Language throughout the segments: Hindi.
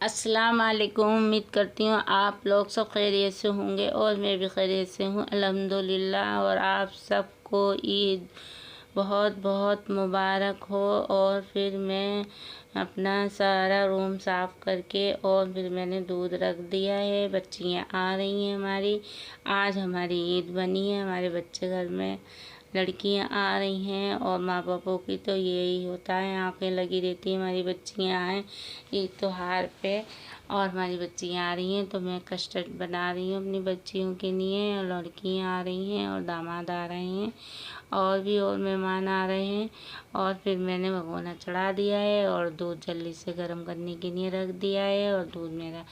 अस्सलाम वालेकुम। उम्मीद करती हूँ आप लोग सब खैरियत से होंगे और मैं भी खैरियत से हूँ अल्हम्दुलिल्लाह। और आप सबको ईद बहुत बहुत मुबारक हो। और फिर मैं अपना सारा रूम साफ़ करके और फिर मैंने दूध रख दिया है। बच्चियाँ आ रही हैं हमारी, आज हमारी ईद बनी है। हमारे बच्चे घर में लड़कियां आ रही हैं और माँ बापों की तो यही होता है, आंखें लगी रहती हैं हमारी बच्चियां आएँ ईद त्योहार पे। और हमारी बच्चियां आ रही हैं तो मैं कस्टर्ड बना रही हूँ अपनी बच्चियों के लिए। और लड़कियां आ रही हैं और दामाद आ रहे हैं और भी और मेहमान आ रहे हैं। और फिर मैंने भगोना चढ़ा दिया है और दूध जल्दी से गर्म करने के लिए रख दिया है। और दूध मेरा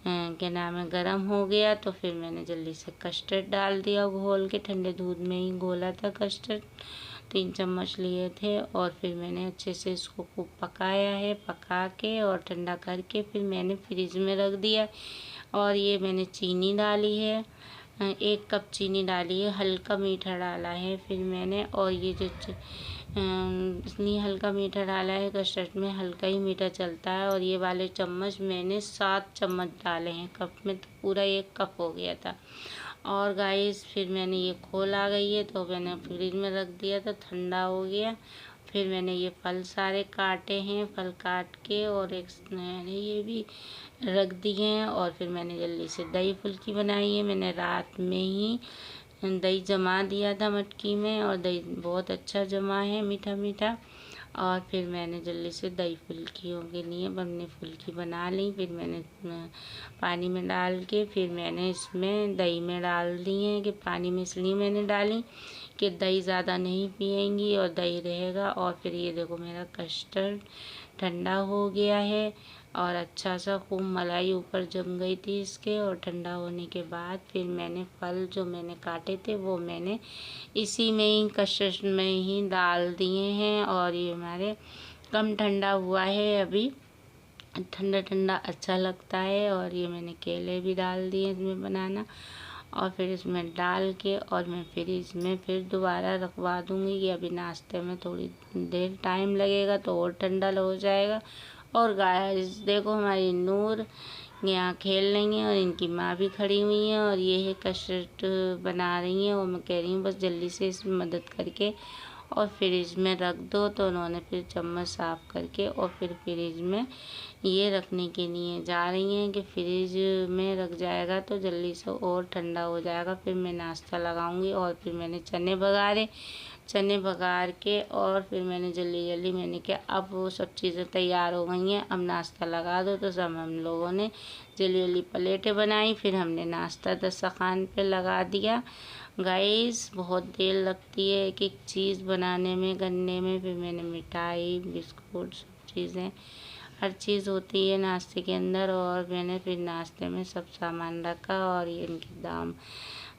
क्या नाम है गर्म हो गया तो फिर मैंने जल्दी से कस्टर्ड डाल दिया घोल के। ठंडे दूध में ही घोला था कस्टर्ड, 3 चम्मच लिए थे। और फिर मैंने अच्छे से इसको खूब पकाया है, पका के और ठंडा करके फिर मैंने फ्रिज में रख दिया। और ये मैंने चीनी डाली है, 1 कप चीनी डाली है, हल्का मीठा डाला है फिर मैंने। और ये जो इसलिए हल्का मीठा डाला है, कस्टर्ड में हल्का ही मीठा चलता है। और ये वाले चम्मच मैंने 7 चम्मच डाले हैं, कप में तो पूरा 1 कप हो गया था। और गाइस फिर मैंने ये खोल आ गई है तो मैंने फ्रिज में रख दिया था, ठंडा हो गया। फिर मैंने ये फल सारे काटे हैं, फल काट के और एक मैंने ये भी रख दिए हैं। और फिर मैंने जल्दी से दही फुल्की बनाई है। मैंने रात में ही दही जमा दिया था मटकी में और दही बहुत अच्छा जमा है, मीठा मीठा। और फिर मैंने जल्दी से दही फुल्कियों के लिए हमने फुल्की बना ली। फिर मैंने पानी में डाल के फिर मैंने इसमें दही में डाल दी है कि पानी में इसलिए मैंने डाली कि दही ज़्यादा नहीं पिएंगी और दही रहेगा। और फिर ये देखो मेरा कस्टर्ड ठंडा हो गया है और अच्छा सा खूब मलाई ऊपर जम गई थी इसके। और ठंडा होने के बाद फिर मैंने फल जो मैंने काटे थे वो मैंने इसी में ही कस्टर्ड में ही डाल दिए हैं। और ये हमारे कम ठंडा हुआ है अभी, ठंडा ठंडा अच्छा लगता है। और ये मैंने केले भी डाल दिए इसमें बनाना। और फिर इसमें डाल के और मैं फ्रिज में फिर दोबारा रखवा दूँगी कि अभी नाश्ते में थोड़ी देर टाइम लगेगा तो और ठंडा हो जाएगा। और गाइस देखो हमारी नूर यहाँ खेल रही हैं और इनकी माँ भी खड़ी हुई है और ये है कस्टर्ड बना रही हैं। और मैं कह रही हूँ बस जल्दी से इसमें मदद करके और फ्रिज में रख दो। तो उन्होंने फिर चम्मच साफ़ करके और फिर फ्रिज में ये रखने के लिए जा रही हैं कि फ्रिज में रख जाएगा तो जल्दी से और ठंडा हो जाएगा। फिर मैं नाश्ता लगाऊंगी। और फिर मैंने चने बघार के और फिर मैंने जल्दी जल्दी मैंने क्या अब वो सब चीज़ें तैयार हो गई हैं, अब नाश्ता लगा दो। तो सब हम लोगों ने जल्दी जल्दी प्लेटें बनाई, फिर हमने नाश्ता दस्तरखान पे लगा दिया। गाइस बहुत देर लगती है एक एक चीज़ बनाने में करने में। फिर मैंने मिठाई बिस्कुट सब चीज़ें हर चीज़ होती है नाश्ते के अंदर। और मैंने फिर नाश्ते में सब सामान रखा और ये इनके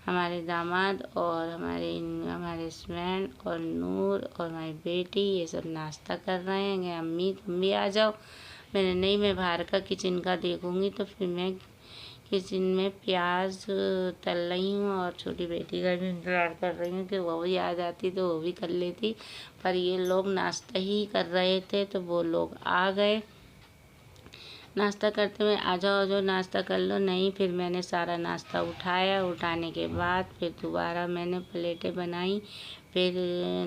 हमारे दामाद और हमारे हस्बैंड और नूर और हमारी बेटी ये सब नाश्ता कर रहे हैं कि अम्मी तुम भी आ जाओ। मैंने नहीं, मैं बाहर का किचन का देखूँगी। तो फिर मैं किचन में प्याज तल रही हूँ और छोटी बेटी का भी इंतज़ार कर रही हूँ कि वो भी आ जाती तो वो भी कर लेती। पर ये लोग नाश्ता ही कर रहे थे तो वो लोग आ गए नाश्ता करते हुए। आ जाओ जो नाश्ता कर लो। नहीं, फिर मैंने सारा नाश्ता उठाया, उठाने के बाद फिर दोबारा मैंने प्लेटें बनाई। फिर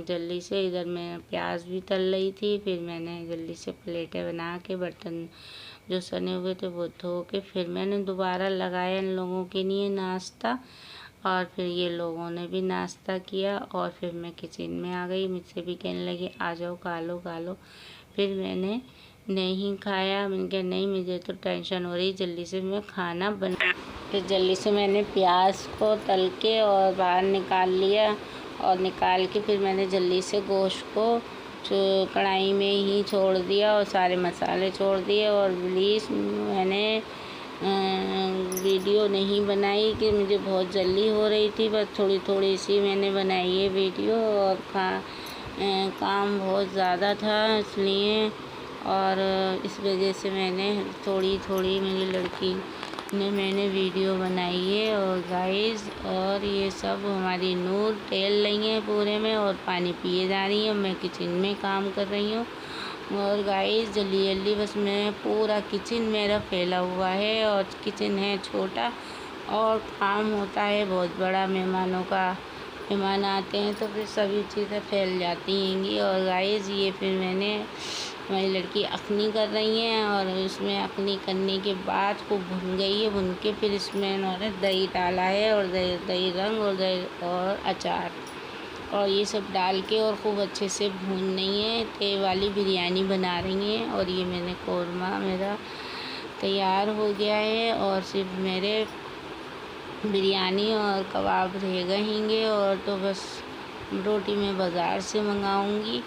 जल्दी से इधर मैं प्याज भी तल रही थी। फिर मैंने जल्दी से प्लेटें बना के बर्तन जो सने हुए थे वो धो के फिर मैंने दोबारा लगाया इन लोगों के लिए नाश्ता। और फिर ये लोगों ने भी नाश्ता किया और फिर मैं किचन में आ गई। मुझसे भी कहने लगी आ जाओ खा लो खा लो। फिर मैंने नहीं खाया, मैंने कहा नहीं मुझे तो टेंशन हो रही, जल्दी से मैं खाना बना। फिर जल्दी से मैंने प्याज को तल के और बाहर निकाल लिया। और निकाल के फिर मैंने जल्दी से गोश्त को कढ़ाई में ही छोड़ दिया और सारे मसाले छोड़ दिए। और प्लीज़ मैंने वीडियो नहीं बनाई कि मुझे बहुत जल्दी हो रही थी, बस थोड़ी थोड़ी सी मैंने बनाई है वीडियो। और काम बहुत ज़्यादा था इसलिए और इस वजह से मैंने थोड़ी थोड़ी मेरी लड़की ने मैंने वीडियो बनाई है। और गाइस और ये सब हमारी नूर टहल रही हैं पूरे में और पानी पिए जा रही है। मैं किचन में काम कर रही हूँ और गाइस जल्दी जल्दी बस मैं पूरा किचन मेरा फैला हुआ है और किचन है छोटा और काम होता है बहुत बड़ा। मेहमान आते हैं तो फिर सभी चीज़ें फैल जाती हैंगी। और गाइस ये फिर हमारी लड़की अखनी कर रही हैं और इसमें अखनी करने के बाद खूब भुन गई है। भुन के फिर इसमें इन्होंने दही डाला है और दही रंग और अचार और ये सब डाल के और खूब अच्छे से भून रही हैं। तेल वाली बिरयानी बना रही हैं। और ये मैंने कौरमा मेरा तैयार हो गया है और सिर्फ मेरे बिरयानी और कबाब रह गए हैंगे। और तो बस रोटी मैं बाज़ार से मंगाऊंगी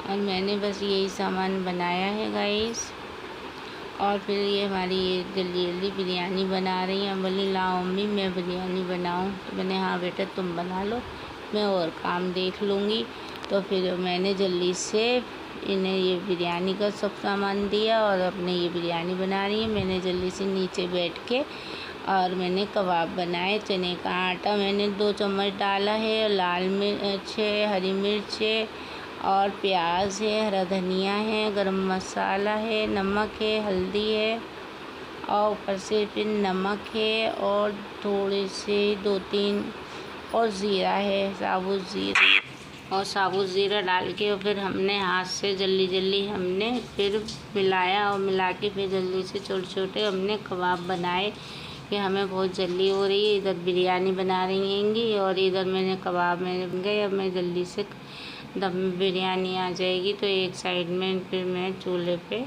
और मैंने बस यही सामान बनाया है गाइस। और फिर ये हमारी जल्दी जल्दी बिरयानी बना रही हैं। बोली लाओ मम्मी मैं बिरयानी बनाऊं। तो मैंने हाँ बेटा तुम बना लो, मैं और काम देख लूँगी। तो फिर मैंने जल्दी से इन्हें ये बिरयानी का सब सामान दिया और अपने ये बिरयानी बना रही है। मैंने जल्दी से नीचे बैठ के और मैंने कबाब बनाए। चने का आटा मैंने 2 चम्मच डाला है, लाल मिर्च है, हरी मिर्च है और प्याज है, हरा धनिया है, गरम मसाला है, नमक है, हल्दी है और ऊपर से फिर नमक है और थोड़े से 2-3 और ज़ीरा है, साबुत ज़ीरा डाल के और फिर हमने हाथ से जल्दी हमने फिर मिलाया और मिला के फिर जल्दी से छोटे छोटे हमने कबाब बनाए कि हमें बहुत जल्दी हो रही है। इधर बिरयानी बना रही हैंगी और इधर मैंने कबाब में बन गए। अब मैं जल्दी से दम बिरयानी आ जाएगी तो एक साइड में फिर मैं चूल्हे पे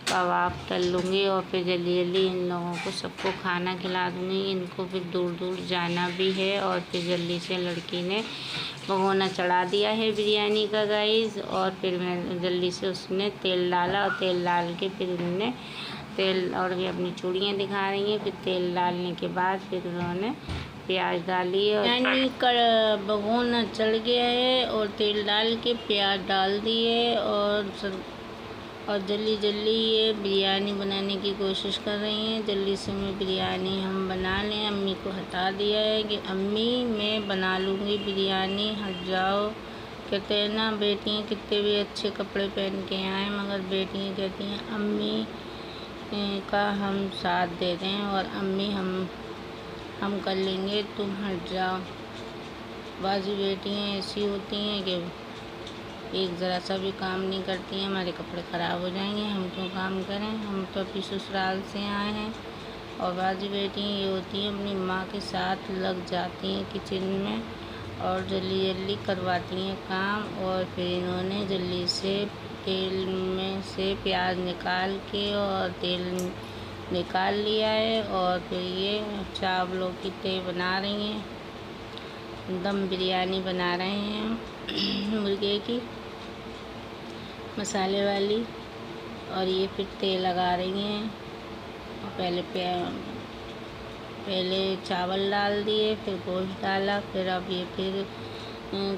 कबाब तल लूँगी और फिर जल्दी इन लोगों को सबको खाना खिला दूँगी। इनको फिर दूर दूर जाना भी है। और फिर जल्दी से लड़की ने भगोना चढ़ा दिया है बिरयानी का गाइस। और फिर मैं जल्दी से उसने तेल डाला और तेल डाल के फिर इन्होंने तेल और भी अपनी चूड़ियाँ दिखा रही हैं। फिर तेल डालने के बाद फिर उन्होंने प्याज डाली और बिरयानी का भगोना चढ़ गया है और तेल डाल के प्याज डाल दिए और जल्दी ये बिरयानी बनाने की कोशिश कर रही हैं। जल्दी से मैं बिरयानी हम बना लें। अम्मी को हटा दिया है कि अम्मी मैं बना लूँगी बिरयानी, हट जाओ। कहते हैं ना बेटियाँ कितने भी अच्छे कपड़े पहन के आएँ मगर बेटियाँ कहती हैं अम्मी का हम साथ दे दें और अम्मी हम कर लेंगे, तुम हट जाओ। बाजी बेटियाँ ऐसी होती हैं कि एक ज़रा सा भी काम नहीं करती हैं। हमारे कपड़े ख़राब हो जाएंगे, हम क्यों काम करें, हम तो अभी ससुराल से आए हैं। और बाजी बेटियाँ ये होती हैं अपनी माँ के साथ लग जाती हैं किचन में और जल्दी करवाती हैं काम। और फिर इन्होंने जल्दी से तेल में से प्याज निकाल के और तेल निकाल लिया है। और फिर ये चावलों की तय बना रही हैं, दम बिरयानी बना रहे हैं मुर्गे की मसाले वाली। और ये फिर तेल लगा रही हैं। पहले चावल डाल दिए, फिर गोश्त डाला, फिर अब ये फिर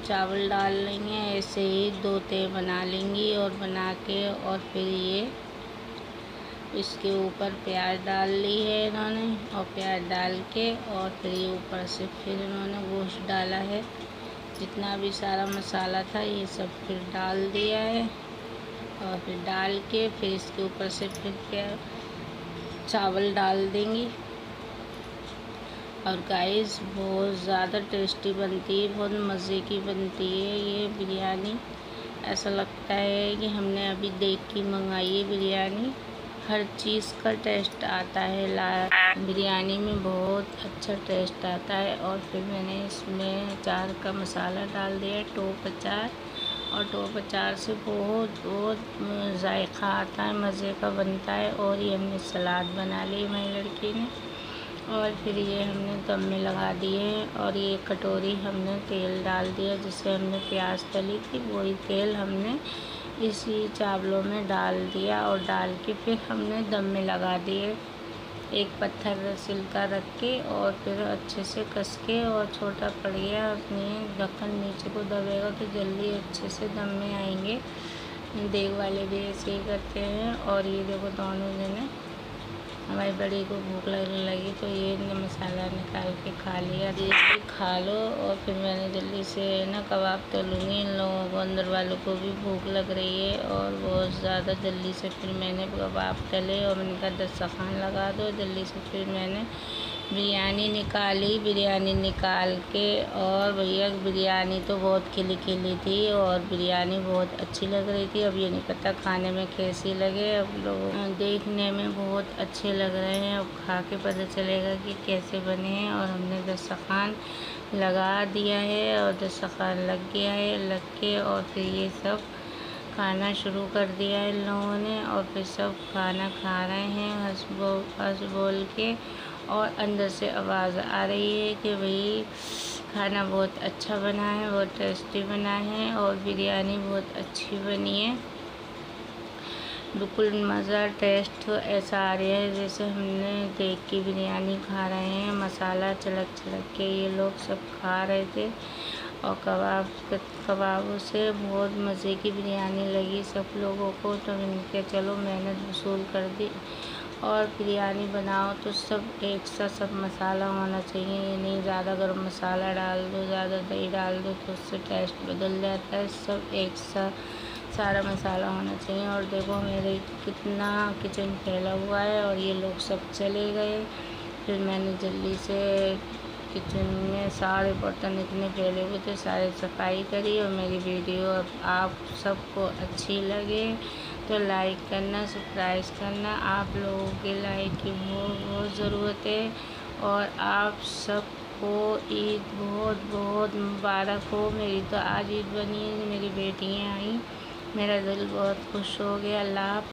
चावल डाल लेंगे। ऐसे ही 2 तय बना लेंगी और बना के और फिर ये इसके ऊपर प्याज डाल ली है इन्होंने और प्याज डाल के और फिर ये ऊपर से फिर इन्होंने गोश्त डाला है। जितना भी सारा मसाला था ये सब फिर डाल दिया है और फिर डाल के फिर इसके ऊपर से फिर चावल डाल देंगी। और गाइस बहुत ज़्यादा टेस्टी बनती है, बहुत मज़े की बनती है ये बिरयानी। ऐसा लगता है कि हमने अभी देख के मंगाई है बिरयानी। हर चीज़ का टेस्ट आता है बिरयानी में, बहुत अच्छा टेस्ट आता है। और फिर मैंने इसमें अचार का मसाला डाल दिया, टोप अचार। और टोप अचार से बहुत जायका आता है, मज़े का बनता है। और ये हमने सलाद बना ली मेरी लड़की ने। और फिर ये हमने दम में लगा दिए और ये कटोरी हमने तेल डाल दिया जिससे हमने प्याज तली थी, वही तेल हमने इसी चावलों में डाल दिया और डाल के फिर हमने दम में लगा दिए। एक पत्थर सिल्का रख के और फिर अच्छे से कस के और छोटा पड़ गया उसमें ढक्कन नीचे को दबेगा तो जल्दी अच्छे से दम में आएंगे। देग वाले भी ऐसे ही करते हैं। और ये देखो दोनों जने हमारी बड़ी को भूख लगने लगी तो ये मसाला निकाल के खा लिया। ये भी खा लो। और फिर मैंने जल्दी से ना कबाब तलूँगी। इन लोगों को, अंदर वालों को भी भूख लग रही है और बहुत ज़्यादा। जल्दी से फिर मैंने कबाब तले और मैंने कहा दस्तरखान लगा दो। जल्दी से फिर मैंने बिरयानी निकाली। बिरयानी निकाल के, और भैया बिरयानी तो बहुत खिली खिली थी और बिरयानी बहुत अच्छी लग रही थी। अब ये नहीं पता खाने में कैसी लगे। अब लोग देखने में बहुत अच्छे लग रहे हैं, अब खा के पता चलेगा कि कैसे बने हैं। और हमने दस्तरखान लगा दिया है और दस्तरखान लग गया है। लग के और फिर ये सब खाना शुरू कर दिया है इन लोगों ने। और फिर सब खाना खा रहे हैं हंस बोल के। और अंदर से आवाज़ आ रही है कि भाई खाना बहुत अच्छा बना है, बहुत टेस्टी बना है और बिरयानी बहुत अच्छी बनी है। बिल्कुल मज़ा, टेस्ट ऐसा आ रहा है जैसे हमने देख के बिरयानी खा रहे हैं। मसाला चलक चलक के ये लोग सब खा रहे थे। और कबाबों से बहुत मज़े की बिरयानी लगी सब लोगों को। तो इनके चलो मेहनत वसूल कर दी। और बिरयानी बनाओ तो सब एक सा सब मसाला होना चाहिए। ये नहीं ज़्यादा गरम मसाला डाल दो, ज़्यादा दही डाल दो तो उससे टेस्ट बदल जाता है। सब एक सा सारा मसाला होना चाहिए। और देखो मेरे कितना किचन फैला हुआ है और ये लोग सब चले गए। फिर मैंने जल्दी से किचन में सारे बर्तन इतने फैले हुए थे, सारे सफाई करी। और मेरी वीडियो अब आप सबको अच्छी लगे तो लाइक करना, सब्सक्राइब करना। आप लोगों के लाइक की बहुत ज़रूरत है। और आप सबको ईद बहुत बहुत मुबारक हो। मेरी तो आज ईद बनी है, मेरी बेटियाँ आई, मेरा दिल बहुत खुश हो गया। अल्लाह।